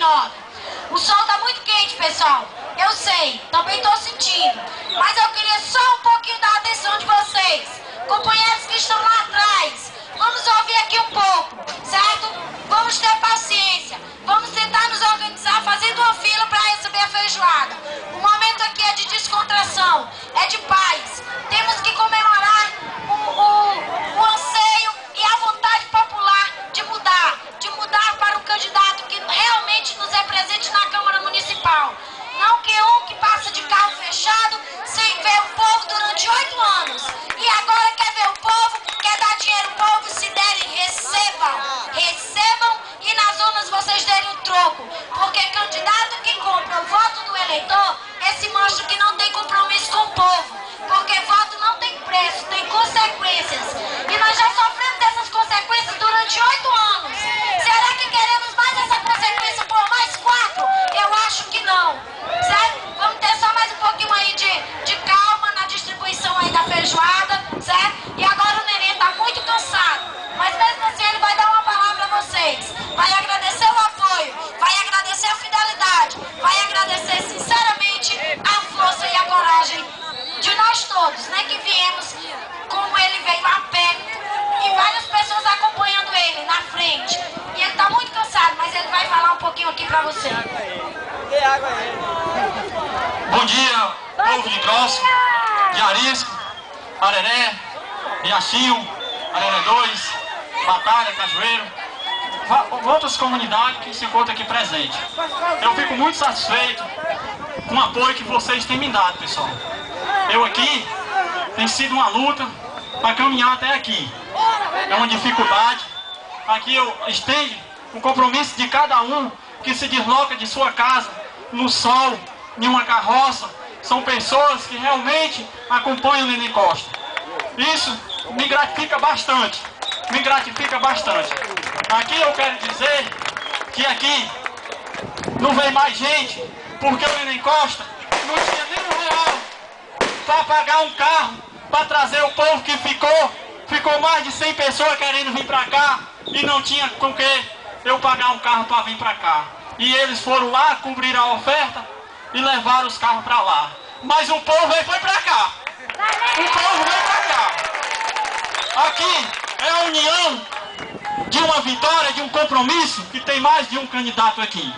2009. O sol tá muito quente, pessoal. Eu sei, também tô sentindo. Mas eu queria só um pouquinho da atenção de vocês. Companheiros que estão lá atrás, vamos ouvir aqui um pouco, certo? Vamos ter paciência. Vamos tentar nos organizar fazendo uma fila para receber a feijoada. O momento aqui é de descontração, é de paz. Temos que comemorar o anseio e a vontade popular de mudar para um candidato que realmente nos represente na Câmara Municipal. Não que um que passa de carro fechado sem ver o povo durante 8 anos. E agora quer ver o povo, quer dar dinheiro ao povo, se derem, recebam. Recebam e nas urnas vocês derem o troco. Porque candidato que compra o voto do eleitor, esse mostra que não tem compromisso com o povo. Porque voto não tem preço, tem consequências. E nós já sofremos dessas consequências durante 8 anos. Será que queremos mais essa consequência por mais 4? Eu acho que não. Certo? Vamos ter só mais um pouquinho aí de calma na distribuição aí da feijoada, certo? E agora o neném tá muito cansado. Mas mesmo assim ele vai dar uma palavra a vocês. Vai agradecer o apoio, vai agradecer a fidelidade, vai agradecer sinceramente a força e a coragem de nós todos, né? Que viemos como ele veio a pé e várias pessoas acompanhando ele na frente. E ele tá muito cansado, mas ele vai falar um pouquinho aqui pra você. Bom dia, povo de Grosso, de Arisco, Areré, Riachinho, Areré 2, Batalha, Cajueiro, outras comunidades que se encontram aqui presentes. Eu fico muito satisfeito com o apoio que vocês têm me dado, pessoal. Eu aqui, tem sido uma luta para caminhar até aqui. É uma dificuldade. Aqui eu estendo o compromisso de cada um que se desloca de sua casa, no sol, em uma carroça. São pessoas que realmente acompanham o Neném Costa. Isso me gratifica bastante. Me gratifica bastante. Aqui eu quero dizer que aqui não vem mais gente, porque o Neném Costa não tinha nem R$1 para pagar um carro, para trazer o povo que ficou mais de 100 pessoas querendo vir para cá e não tinha com que eu pagar um carro para vir para cá. E eles foram lá, cobrir a oferta e levaram os carros para lá. Mas o povo foi para cá. O povo veio para cá. Aqui é a união de uma vitória, de um compromisso, que tem mais de um candidato aqui.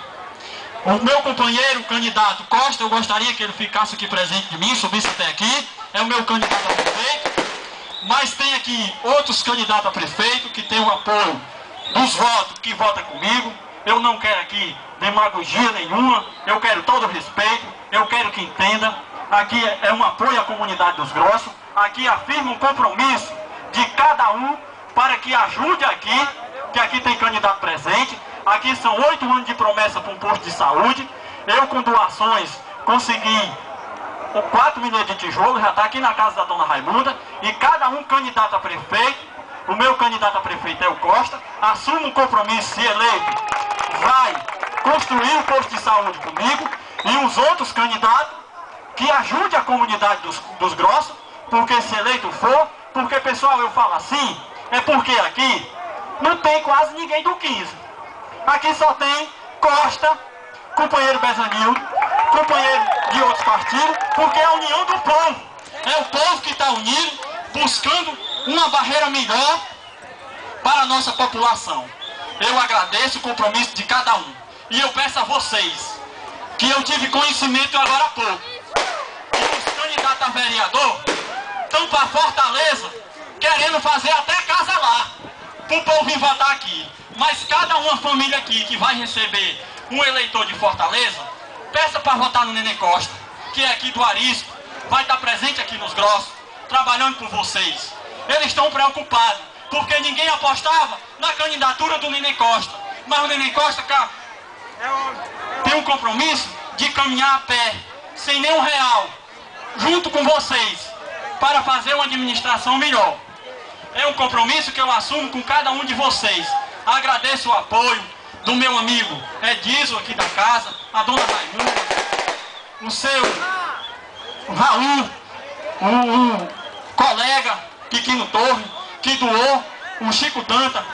O meu companheiro, o candidato Costa, eu gostaria que ele ficasse aqui presente de mim, subisse até aqui. É o meu candidato a prefeito. Mas tem aqui outros candidatos a prefeito que tem o apoio dos votos que votam comigo. Eu não quero aqui demagogia nenhuma. Eu quero todo o respeito. Eu quero que entenda. Aqui é um apoio à comunidade dos Grossos. Aqui afirma um compromisso de cada um para que ajude aqui, que aqui tem candidato presente. Aqui são 8 anos de promessa para um posto de saúde. Eu com doações consegui 4 milhões de tijolos, já está aqui na casa da dona Raimunda. E cada um candidato a prefeito, o meu candidato a prefeito é o Costa, assume um compromisso, se eleito, vai construir um posto de saúde comigo. E os outros candidatos que ajudem a comunidade dos Grossos, porque se eleito for, porque pessoal, eu falo assim, é porque aqui não tem quase ninguém do 15. Aqui só tem Costa, companheiro Bezanildo, companheiro de outros partidos, porque é a união do povo. É o povo que está unido, buscando uma barreira melhor para a nossa população. Eu agradeço o compromisso de cada um. E eu peço a vocês, que eu tive conhecimento agora há pouco, que os candidatos a vereador estão para Fortaleza, querendo fazer até casa lá, para o povo vir votar aqui. Mas cada uma família aqui que vai receber um eleitor de Fortaleza, peça para votar no Neném Costa, que é aqui do Arisco, vai estar presente aqui nos Grossos, trabalhando por vocês. Eles estão preocupados, porque ninguém apostava na candidatura do Neném Costa. Mas o Neném Costa tem um compromisso de caminhar a pé, sem nenhum real, junto com vocês, para fazer uma administração melhor. É um compromisso que eu assumo com cada um de vocês. Agradeço o apoio do meu amigo Edilson aqui da casa, a dona Raimunda, o seu Raul, o colega Piquino Torre, que doou, o Chico Danta.